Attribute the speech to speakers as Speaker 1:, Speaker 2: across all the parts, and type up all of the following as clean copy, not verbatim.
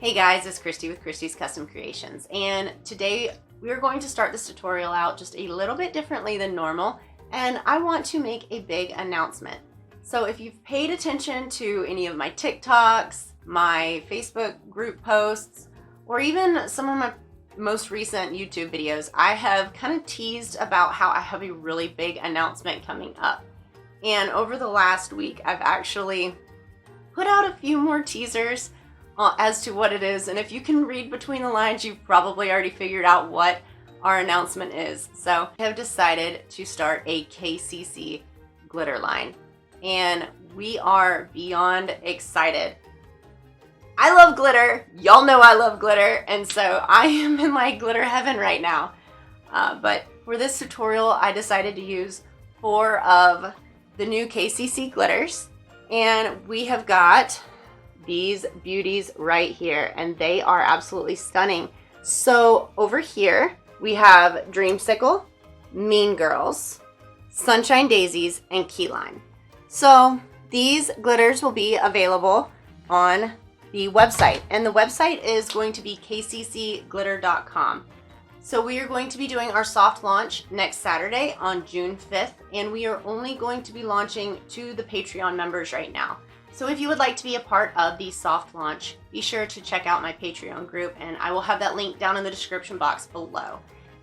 Speaker 1: Hey guys, it's Christy with Christy's Custom Creations, and today we are going to start this tutorial out just a little bit differently than normal, and I want to make a big announcement. So if you've paid attention to any of my TikToks, my Facebook group posts, or even some of my most recent YouTube videos, I have kind of teased about how I have a really big announcement coming up. And over the last week, I've actually put out a few more teasers as to what it is, and if you can read between the lines, you've probably already figured out what our announcement is. So I have decided to start a KCC glitter line, and we are beyond excited. I love glitter, y'all know I love glitter, and so I am in like glitter heaven right now. But for this tutorial, I decided to use 4 of the new KCC glitters, and we have got these beauties right here, and they are absolutely stunning. So over here we have Dreamsicle, Mean Girls, Sunshine Daisies, and Key Lime. So these glitters will be available on the website, and the website is going to be kccglitter.com. So we are going to be doing our soft launch next Saturday on June 5th, and we are only going to be launching to the Patreon members right now. So if you would like to be a part of the soft launch, be sure to check out my Patreon group, and I will have that link down in the description box below.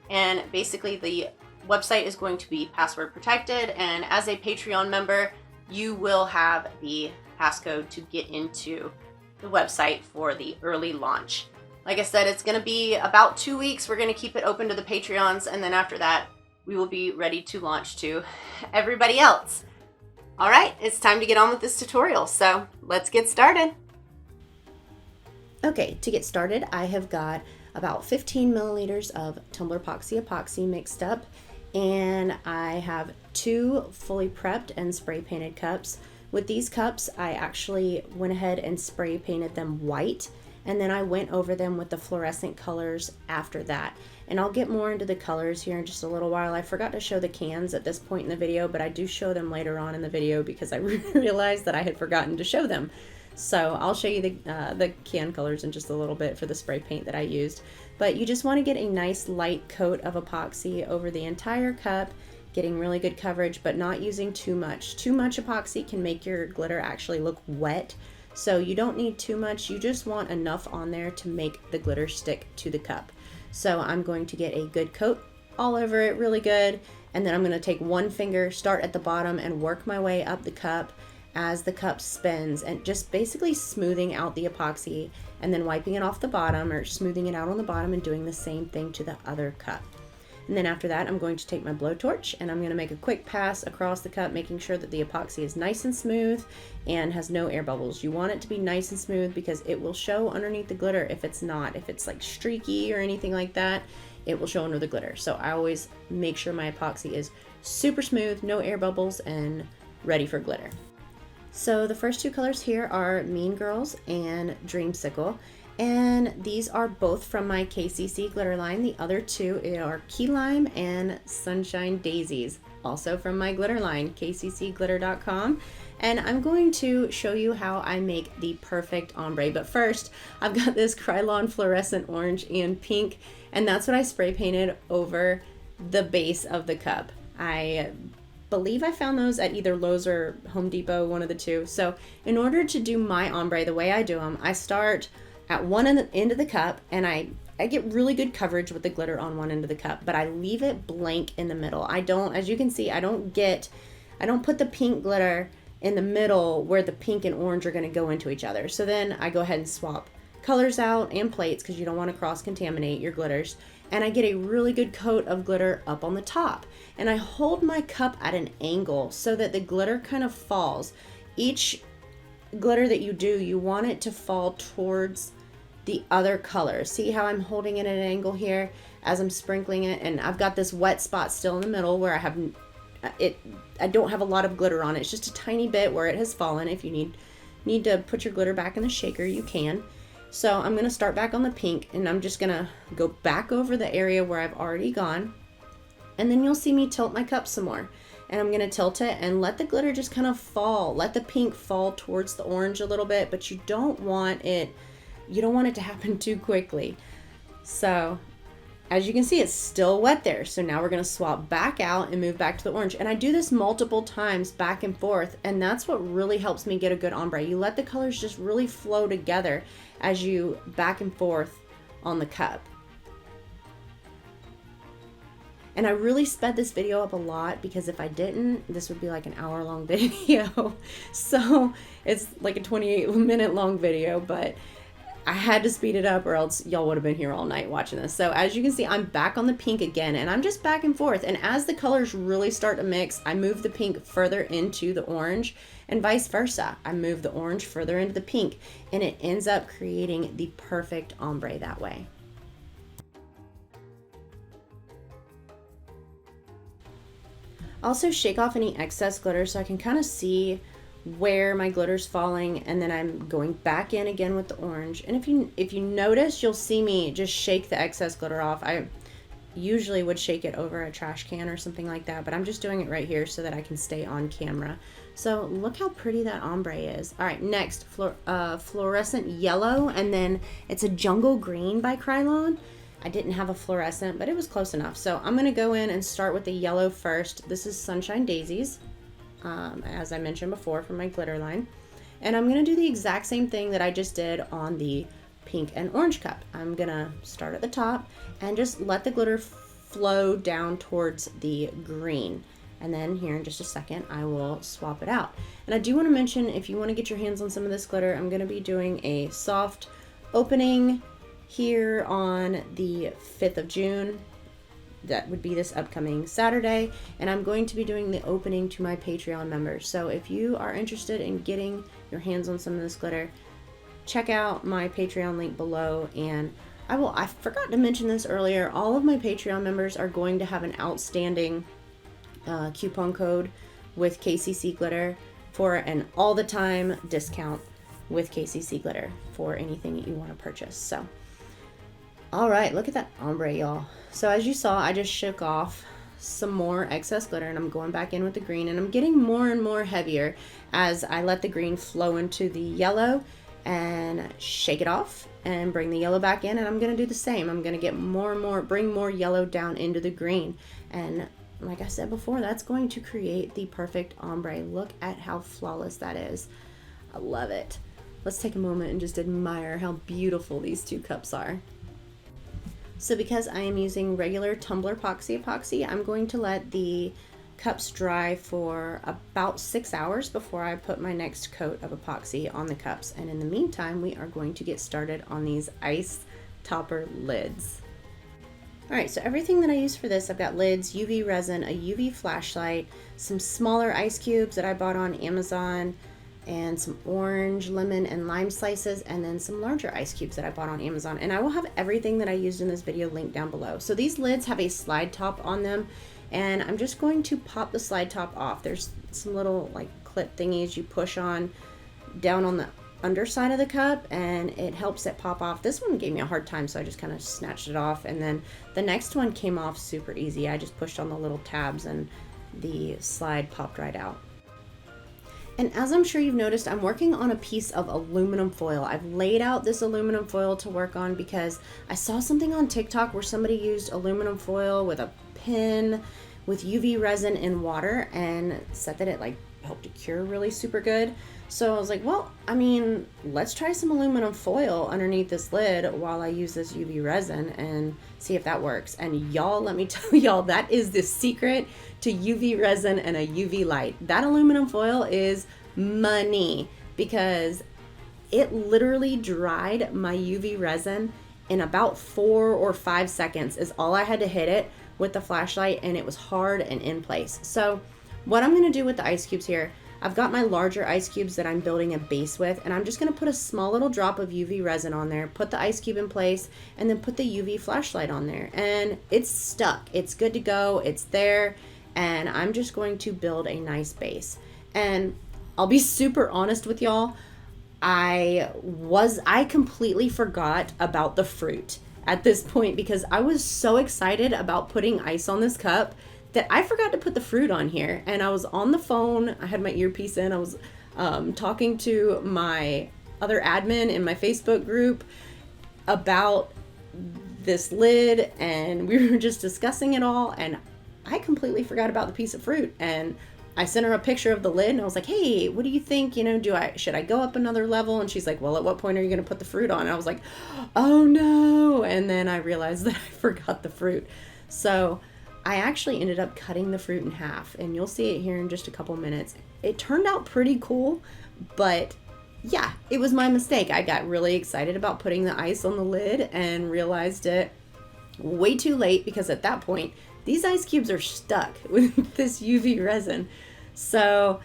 Speaker 1: And basically the website is going to be password protected, and as a Patreon member, you will have the passcode to get into the website for the early launch. Like I said, it's going to be about 2 weeks. We're going to keep it open to the Patreons, and then after that, we will be ready to launch to everybody else. All right, it's time to get on with this tutorial, so let's get started. Okay, to get started, I have got about 15 milliliters of Tumblerpoxy epoxy mixed up, and I have 2 fully prepped and spray painted cups. With these cups, I actually went ahead and spray painted them white, and then I went over them with the fluorescent colors after that. And I'll get more into the colors here in just a little while. I forgot to show the cans at this point in the video, but I do show them later on in the video because I realized that I had forgotten to show them. So I'll show you the can colors in just a little bit for the spray paint that I used. But you just want to get a nice light coat of epoxy over the entire cup, getting really good coverage, but not using too much. Too much epoxy can make your glitter actually look wet. So you don't need too much, you just want enough on there to make the glitter stick to the cup. So I'm going to get a good coat all over it, really good, and then I'm going to take one finger, start at the bottom, and work my way up the cup as the cup spins, and just basically smoothing out the epoxy and then wiping it off the bottom or smoothing it out on the bottom and doing the same thing to the other cup. And then after that, I'm going to take my blowtorch and I'm going to make a quick pass across the cup, making sure that the epoxy is nice and smooth and has no air bubbles. You want it to be nice and smooth because it will show underneath the glitter if it's not. If it's like streaky or anything like that, it will show under the glitter. So I always make sure my epoxy is super smooth, no air bubbles, and ready for glitter. So the first 2 colors here are Mean Girls and Dreamsicle. And these are both from my KCC glitter line. The other 2 are Key Lime and Sunshine Daisies, also from my glitter line, kccglitter.com. And I'm going to show you how I make the perfect ombre. But first, I've got this Krylon fluorescent orange and pink, and that's what I spray painted over the base of the cup. I believe I found those at either Lowe's or Home Depot, one of the 2. So in order to do my ombre the way I do them, I start at one end of the cup, and I get really good coverage with the glitter on one end of the cup, but I leave it blank in the middle. I don't, as you can see, I don't put the pink glitter in the middle where the pink and orange are going to go into each other. So then I go ahead and swap colors out and plates because you don't want to cross-contaminate your glitters. And I get a really good coat of glitter up on the top. And I hold my cup at an angle so that the glitter kind of falls. Each glitter that you do, you want it to fall towards the other color. See how I'm holding it at an angle here as I'm sprinkling it, and I've got this wet spot still in the middle where I have it. I don't have a lot of glitter on it. It's just a tiny bit where it has fallen. If you need to put your glitter back in the shaker, you can. So I'm going to start back on the pink, and I'm just going to go back over the area where I've already gone, and then you'll see me tilt my cup some more. And I'm going to tilt it and let the glitter just kind of fall. Let the pink fall towards the orange a little bit, but you don't want it you don't want it to happen too quickly. So as you can see, it's still wet there. So now we're going to swap back out and move back to the orange. And I do this multiple times back and forth. And that's what really helps me get a good ombre. You let the colors just really flow together as you back and forth on the cup. And I really sped this video up a lot because if I didn't, this would be like an hour-long video. So it's like a 28-minute long video, but I had to speed it up or else y'all would have been here all night watching this. So as you can see, I'm back on the pink again, and I'm just back and forth. And as the colors really start to mix, I move the pink further into the orange and vice versa. I move the orange further into the pink, and it ends up creating the perfect ombre that way. Also shake off any excess glitter so I can kind of see where my glitter's falling, and then I'm going back in again with the orange. And if you notice, you'll see me just shake the excess glitter off. I usually would shake it over a trash can or something like that, but I'm just doing it right here so that I can stay on camera. So look how pretty that ombre is. All right, next fluorescent yellow, and then it's a jungle green by Krylon. I didn't have a fluorescent, but it was close enough. So I'm gonna go in and start with the yellow first. This is Sunshine Daisies. As I mentioned before, from my glitter line. And I'm going to do the exact same thing that I just did on the pink and orange cup. I'm going to start at the top and just let the glitter flow down towards the green. And then here in just a second, I will swap it out. And I do want to mention, if you want to get your hands on some of this glitter, I'm going to be doing a soft opening here on the 5th of June. That would be this upcoming Saturday, and I'm going to be doing the opening to my Patreon members. So if you are interested in getting your hands on some of this glitter, check out my Patreon link below. And I forgot to mention this earlier, all of my Patreon members are going to have an outstanding coupon code with KCC Glitter for an all the time discount with KCC Glitter for anything that you want to purchase. So all right, look at that ombre, y'all. So as you saw, I just shook off some more excess glitter, and I'm going back in with the green, and I'm getting more and more heavier as I let the green flow into the yellow and shake it off and bring the yellow back in. And I'm going to do the same. I'm going to get more and more, bring more yellow down into the green. And like I said before, that's going to create the perfect ombre. Look at how flawless that is. I love it. Let's take a moment and just admire how beautiful these two cups are. So because I am using regular Tumblerpoxy epoxy, I'm going to let the cups dry for about 6 hours before I put my next coat of epoxy on the cups. And in the meantime, we are going to get started on these ice topper lids. All right, so everything that I use for this, I've got lids, UV resin, a UV flashlight, some smaller ice cubes that I bought on Amazon, and some orange, lemon, and lime slices, and then some larger ice cubes that I bought on Amazon. And I will have everything that I used in this video linked down below. So these lids have a slide top on them, and I'm just going to pop the slide top off. There's some little like clip thingies you push on down on the underside of the cup, and it helps it pop off. This one gave me a hard time, so I just kind of snatched it off, and then the next one came off super easy. I just pushed on the little tabs and the slide popped right out. And as I'm sure you've noticed, I'm working on a piece of aluminum foil. I've laid out this aluminum foil to work on because I saw something on TikTok where somebody used aluminum foil with a pin with UV resin and water and said that it like helped to cure really super good. So I was like, well, I mean, let's try some aluminum foil underneath this lid while I use this UV resin and see if that works. And y'all, let me tell y'all, that is the secret to UV resin and a UV light. That aluminum foil is money because it literally dried my UV resin in about 4 or 5 seconds is all I had to hit it with the flashlight, and it was hard and in place. So what I'm gonna do with the ice cubes here, I've got my larger ice cubes that I'm building a base with, and I'm just gonna put a small little drop of UV resin on there, put the ice cube in place, and then put the UV flashlight on there. And it's stuck, it's good to go, it's there, and I'm just going to build a nice base. And I'll be super honest with y'all, I completely forgot about the fruit at this point because I was so excited about putting ice on this cup that I forgot to put the fruit on here. And I was on the phone, I had my earpiece in, I was talking to my other admin in my Facebook group about this lid, and we were just discussing it all, and I completely forgot about the piece of fruit. And I sent her a picture of the lid, and I was like, hey, what do you think? You know, should I go up another level? And she's like, well, at what point are you going to put the fruit on? And I was like, oh no. And then I realized that I forgot the fruit. So I actually ended up cutting the fruit in half, and you'll see it here in just a couple minutes. It turned out pretty cool, but yeah, it was my mistake. I got really excited about putting the ice on the lid and realized it way too late, because at that point, these ice cubes are stuck with this UV resin. So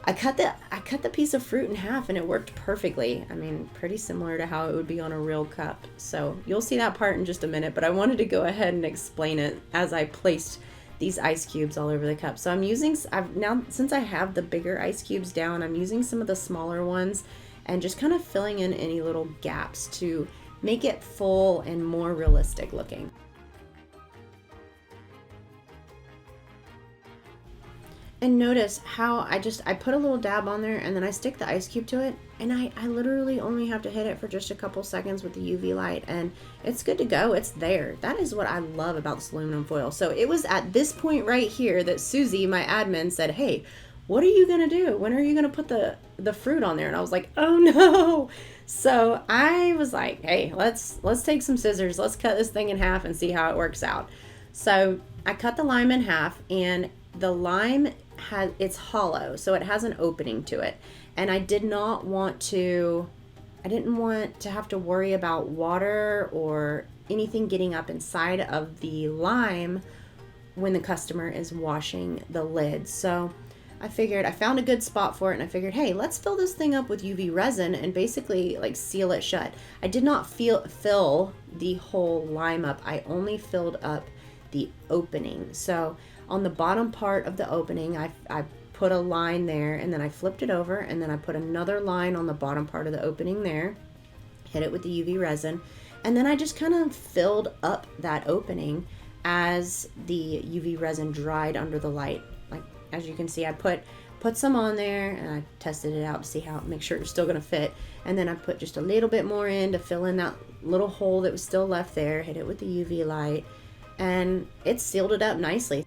Speaker 1: I cut the piece of fruit in half, and it worked perfectly. I mean, pretty similar to how it would be on a real cup. So you'll see that part in just a minute, but I wanted to go ahead and explain it as I placed these ice cubes all over the cup. So now, since I have the bigger ice cubes down, I'm using some of the smaller ones and just kind of filling in any little gaps to make it full and more realistic looking. And notice how I put a little dab on there, and then I stick the ice cube to it, and I literally only have to hit it for just a couple seconds with the UV light, and it's good to go. It's there. That is what I love about this aluminum foil. So it was at this point right here that Susie, my admin, said, hey, what are you gonna do? When are you gonna put the fruit on there? And I was like, oh no. So I was like, hey, let's take some scissors, let's cut this thing in half and see how it works out. So I cut the lime in half, and the lime it's hollow, so it has an opening to it, and I didn't want to have to worry about water or anything getting up inside of the lime when the customer is washing the lid. So I found a good spot for it, and I figured, hey, let's fill this thing up with UV resin and basically like seal it shut. I did not fill the whole lime up. I only filled up the opening. So on the bottom part of the opening, I put a line there, and then I flipped it over, and then I put another line on the bottom part of the opening there, hit it with the UV resin, and then I just kind of filled up that opening as the UV resin dried under the light. Like, as you can see, I put some on there, and I tested it out to see make sure it was still going to fit, and then I put just a little bit more in to fill in that little hole that was still left there, hit it with the UV light, and it sealed it up nicely.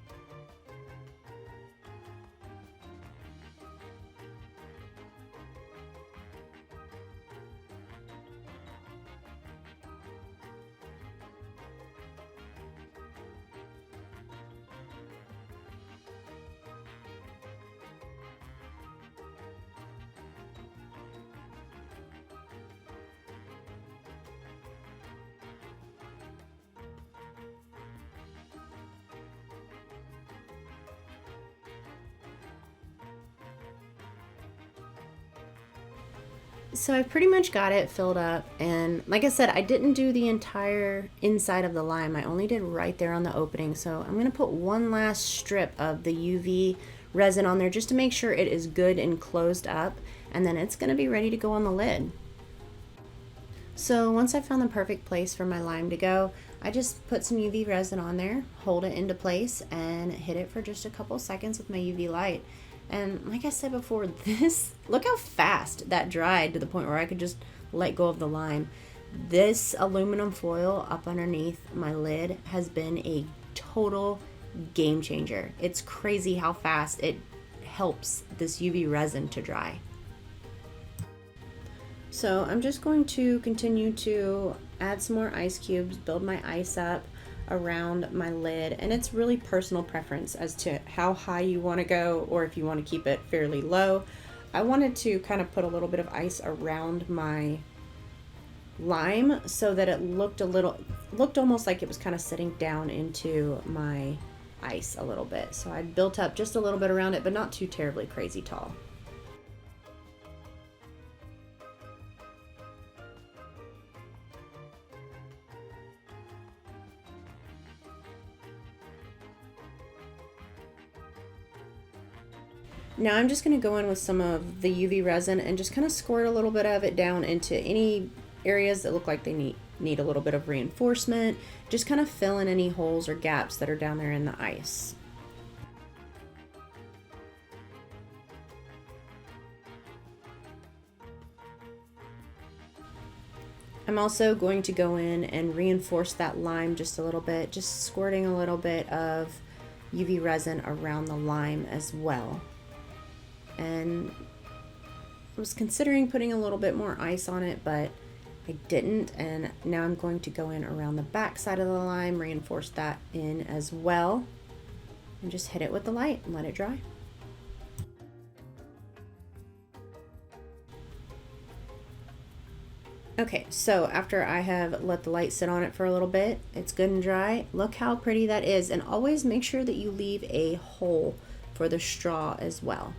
Speaker 1: So I pretty much got it filled up, and like I said, I didn't do the entire inside of the lime. I only did right there on the opening. So I'm going to put one last strip of the UV resin on there just to make sure it is good and closed up, and then it's going to be ready to go on the lid. So once I found the perfect place for my lime to go, I just put some UV resin on there, hold it into place, and hit it for just a couple seconds with my UV light. And like I said before, look how fast that dried to the point where I could just let go of the lime. This aluminum foil up underneath my lid has been a total game changer. It's crazy how fast it helps this UV resin to dry. So I'm just going to continue to add some more ice cubes, build my ice up around my lid, and it's really personal preference as to how high you want to go, or if you want to keep it fairly low. I wanted to kind of put a little bit of ice around my lime so that it looked almost like it was kind of sitting down into my ice a little bit. So I built up just a little bit around it, but not too terribly crazy tall. Now I'm just going to go in with some of the UV resin and just kind of squirt a little bit of it down into any areas that look like they need a little bit of reinforcement. Just kind of fill in any holes or gaps that are down there in the ice. I'm also going to go in and reinforce that lime just a little bit, just squirting a little bit of UV resin around the lime as well. And I was considering putting a little bit more ice on it, but I didn't, and now I'm going to go in around the back side of the lime, reinforce that in as well, and just hit it with the light and let it dry. Okay, so after I have let the light sit on it for a little bit, it's good and dry. Look how pretty that is, and always make sure that you leave a hole for the straw as well.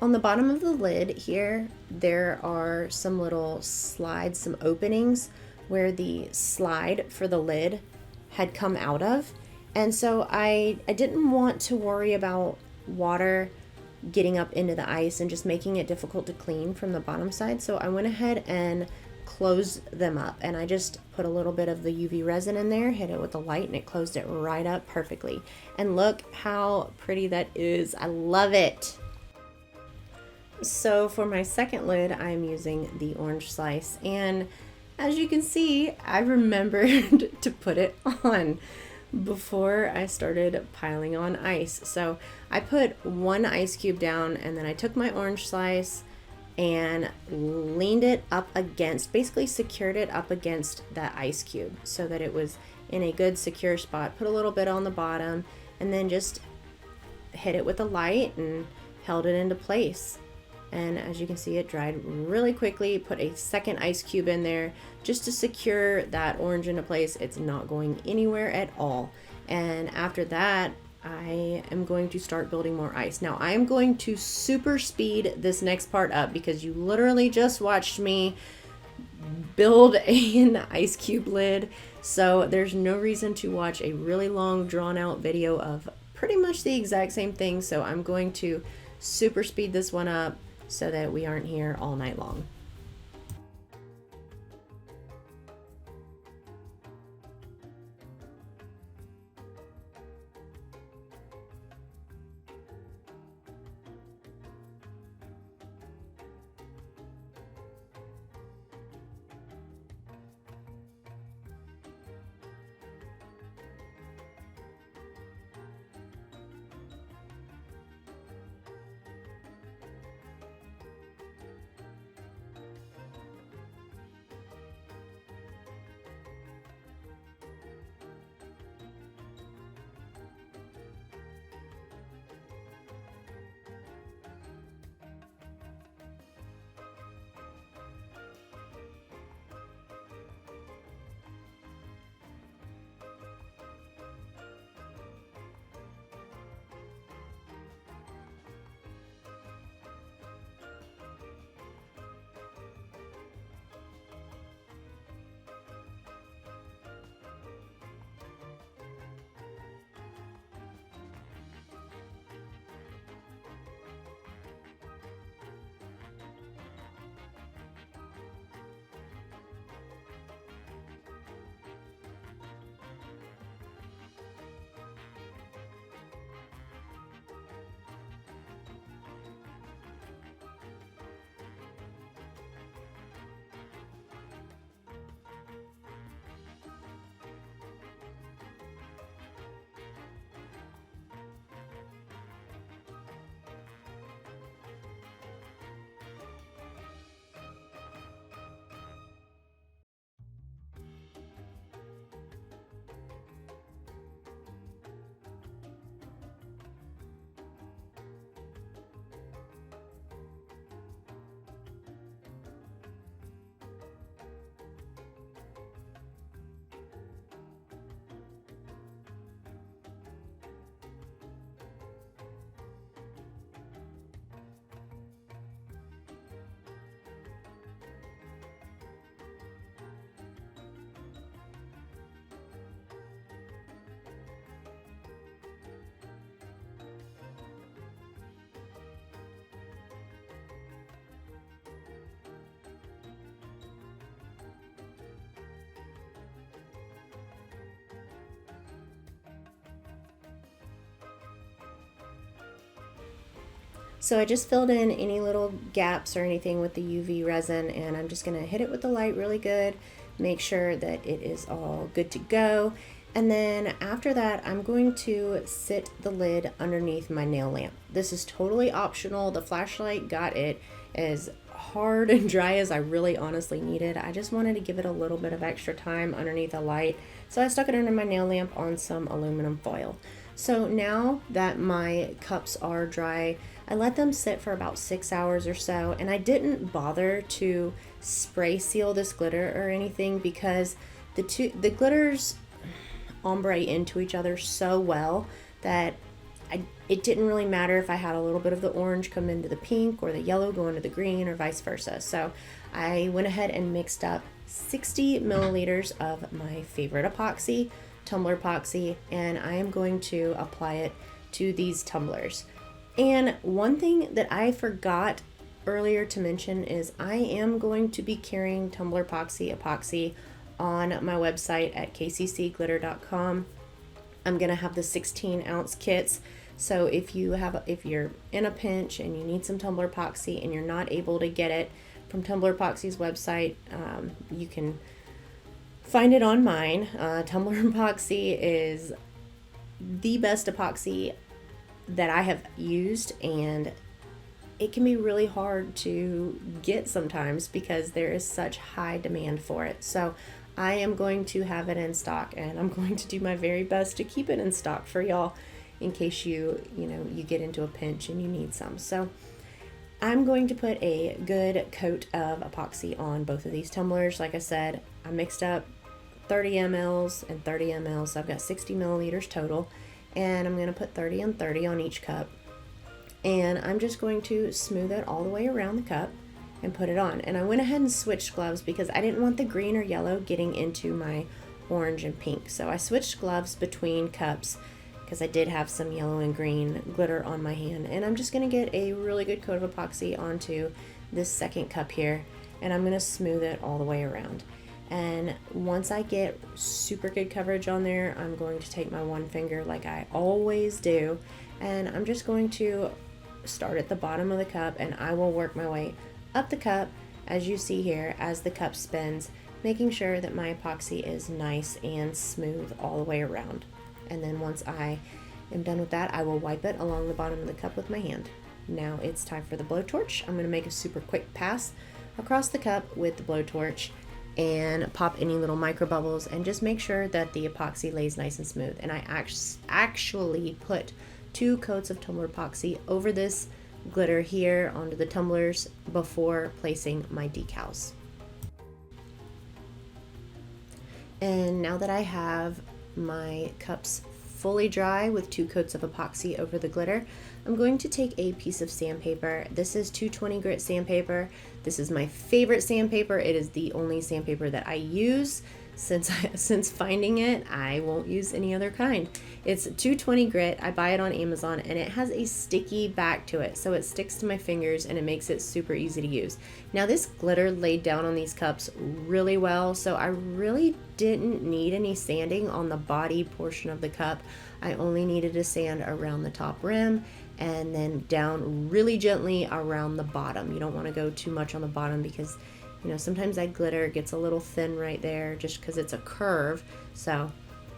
Speaker 1: On the bottom of the lid here, there are some little slides, some openings where the slide for the lid had come out of. And so I didn't want to worry about water getting up into the ice and just making it difficult to clean from the bottom side. So I went ahead and closed them up, and I just put a little bit of the UV resin in there, hit it with the light, and it closed it right up perfectly. And look how pretty that is. I love it. So for my second lid, I'm using the orange slice, and as you can see, I remembered to put it on before I started piling on ice. So I put one ice cube down, and then I took my orange slice and leaned it up against, basically secured it up against that ice cube so that it was in a good secure spot. Put a little bit on the bottom and then just hit it with a light and held it into place. And as you can see, it dried really quickly. Put a second ice cube in there just to secure that orange into place. It's not going anywhere at all. And after that, I am going to start building more ice. Now I am going to super speed this next part up because you literally just watched me build an ice cube lid. So there's no reason to watch a really long drawn out video of pretty much the exact same thing. So I'm going to super speed this one up so that we aren't here all night long. So I just filled in any little gaps or anything with the UV resin, and I'm just going to hit it with the light really good, make sure that it is all good to go. And then after that, I'm going to sit the lid underneath my nail lamp. This is totally optional. The flashlight got it as hard and dry as I really honestly needed. I just wanted to give it a little bit of extra time underneath a light. So I stuck it under my nail lamp on some aluminum foil. So now that my cups are dry, I let them sit for about 6 hours or so, and I didn't bother to spray seal this glitter or anything because the glitters ombre into each other so well that it didn't really matter if I had a little bit of the orange come into the pink or the yellow go into the green or vice versa. So I went ahead and mixed up 60 milliliters of my favorite epoxy, Tumblerpoxy, and I am going to apply it to these tumblers. And one thing that I forgot earlier to mention is I am going to be carrying Tumblerpoxy epoxy on my website at kccglitter.com. I'm gonna have the 16-ounce kits. So if you're in a pinch and you need some Tumblerpoxy and you're not able to get it from Tumblerpoxy's website, you can find it on mine. Tumblerpoxy is the best epoxy that I have used, and it can be really hard to get sometimes because there is such high demand for it. So I am going to have it in stock, and I'm going to do my very best to keep it in stock for y'all in case you get into a pinch and you need some. So I'm going to put a good coat of epoxy on both of these tumblers. Like I said, I mixed up 30 mLs and 30 mLs, so I've got 60 milliliters total, and I'm going to put 30 and 30 on each cup, and I'm just going to smooth it all the way around the cup and put it on. And I went ahead and switched gloves because I didn't want the green or yellow getting into my orange and pink, so I switched gloves between cups because I did have some yellow and green glitter on my hand. And I'm just going to get a really good coat of epoxy onto this second cup here, and I'm going to smooth it all the way around. And once I get super good coverage on there, I'm going to take my one finger like I always do, and I'm just going to start at the bottom of the cup, and I will work my way up the cup as you see here as the cup spins, making sure that my epoxy is nice and smooth all the way around. And then once I am done with that, I will wipe it along the bottom of the cup with my hand. Now it's time for the blowtorch. I'm going to make a super quick pass across the cup with the blowtorch and pop any little micro bubbles and just make sure that the epoxy lays nice and smooth. And I actually put 2 coats of Tumblerpoxy over this glitter here onto the tumblers before placing my decals. And now that I have my cups fully dry with 2 coats of epoxy over the glitter, I'm going to take a piece of sandpaper. This is 220 grit sandpaper. This is my favorite sandpaper. It is the only sandpaper that I use. Since finding it, I won't use any other kind. It's 220 grit. I buy it on Amazon, and it has a sticky back to it, so it sticks to my fingers and it makes it super easy to use. Now this glitter laid down on these cups really well, so I really didn't need any sanding on the body portion of the cup. I only needed to sand around the top rim and then down really gently around the bottom. You don't want to go too much on the bottom because sometimes that glitter gets a little thin right there just because it's a curve. So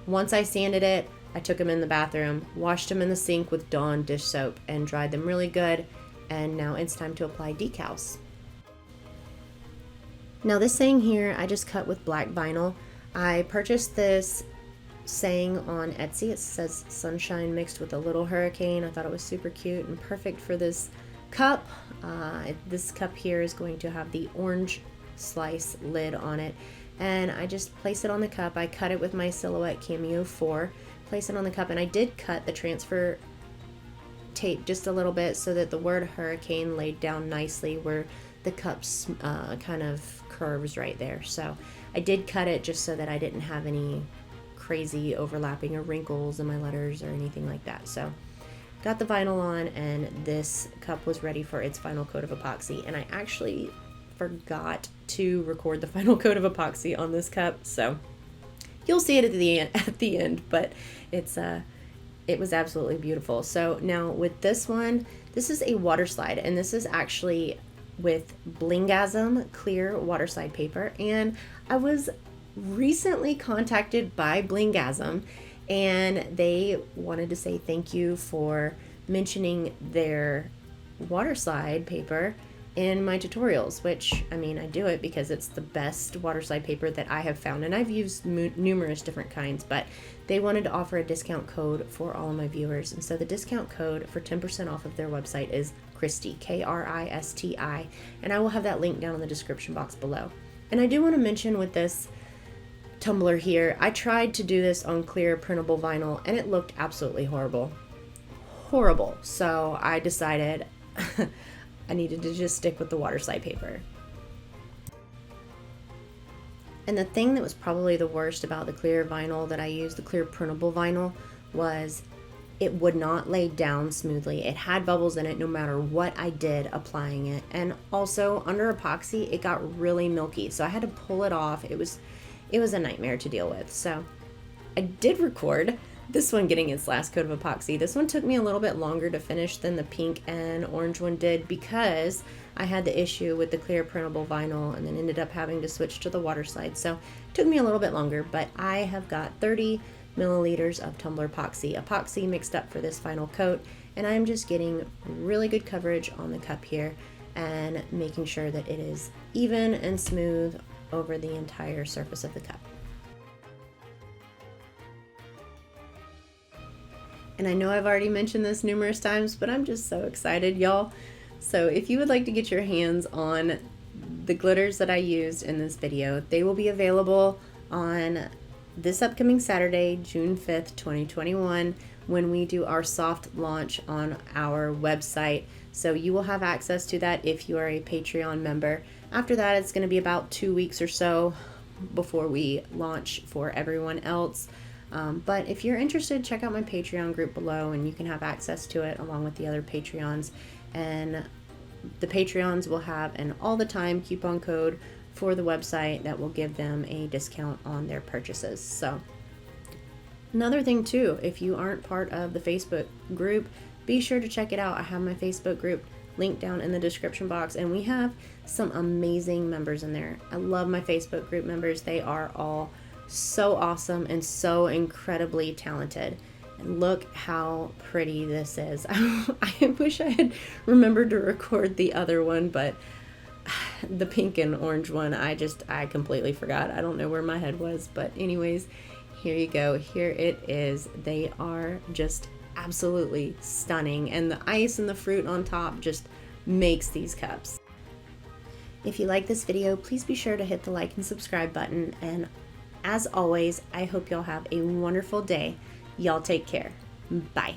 Speaker 1: once I sanded it, I took them in the bathroom, washed them in the sink with Dawn dish soap, and dried them really good. And now it's time to apply decals. Now this saying here, I just cut with black vinyl. I purchased this saying on Etsy. It says sunshine mixed with a little hurricane. I thought it was super cute and perfect for this cup. This cup here is going to have the orange slice lid on it, and I just place it on the cup. I cut it with my Silhouette Cameo 4, place it on the cup, and I did cut the transfer tape just a little bit so that the word hurricane laid down nicely where the cup's kind of curves right there. So I did cut it just so that I didn't have any crazy overlapping or wrinkles in my letters or anything like that. So got the vinyl on, and this cup was ready for its final coat of epoxy. And I actually forgot to record the final coat of epoxy on this cup, so you'll see it at the end. But it's it was absolutely beautiful. So now with this one, this is a water slide, and this is actually with Blingasm clear water slide paper. And I was recently contacted by Blingasm, and they wanted to say thank you for mentioning their water slide paper in my tutorials, which, I mean, I do it because it's the best water slide paper that I have found, and I've used numerous different kinds, but they wanted to offer a discount code for all of my viewers. And so the discount code for 10% off of their website is Kristi, Kristi, and I will have that link down in the description box below. And I do want to mention with this tumbler here, I tried to do this on clear printable vinyl, and it looked absolutely horrible. So I decided I needed to just stick with the water slide paper. And the thing that was probably the worst about the clear vinyl that I used, the clear printable vinyl, was it would not lay down smoothly. It had bubbles in it no matter what I did applying it. And also under epoxy, it got really milky, so I had to pull it off. It was a nightmare to deal with. So I did record this one getting its last coat of epoxy. This one took me a little bit longer to finish than the pink and orange one did, because I had the issue with the clear printable vinyl and then ended up having to switch to the water slide. So it took me a little bit longer, but I have got 30 milliliters of Tumblerpoxy mixed up for this final coat, and I'm just getting really good coverage on the cup here and making sure that it is even and smooth over the entire surface of the cup. And I know I've already mentioned this numerous times, but I'm just so excited, y'all. So if you would like to get your hands on the glitters that I used in this video, they will be available on this upcoming Saturday, June 5th, 2021, when we do our soft launch on our website. So you will have access to that if you are a Patreon member. After that, it's going to be about 2 weeks or so before we launch for everyone else. But if you're interested, check out my Patreon group below, and you can have access to it along with the other Patreons. And the Patreons will have an all the time coupon code for the website that will give them a discount on their purchases. So another thing too, if you aren't part of the Facebook group, be sure to check it out. I have my Facebook group linked down in the description box, and we have some amazing members in there. I love my Facebook group members. They are all so awesome and so incredibly talented. And look how pretty this is. I wish I had remembered to record the other one, but the pink and orange one, I completely forgot. I don't know where my head was, but anyways, here you go. Here it is. They are just absolutely stunning, and the ice and the fruit on top just makes these cups. If you like this video, please be sure to hit the like and subscribe button, and as always, I hope y'all have a wonderful day. Y'all take care. Bye.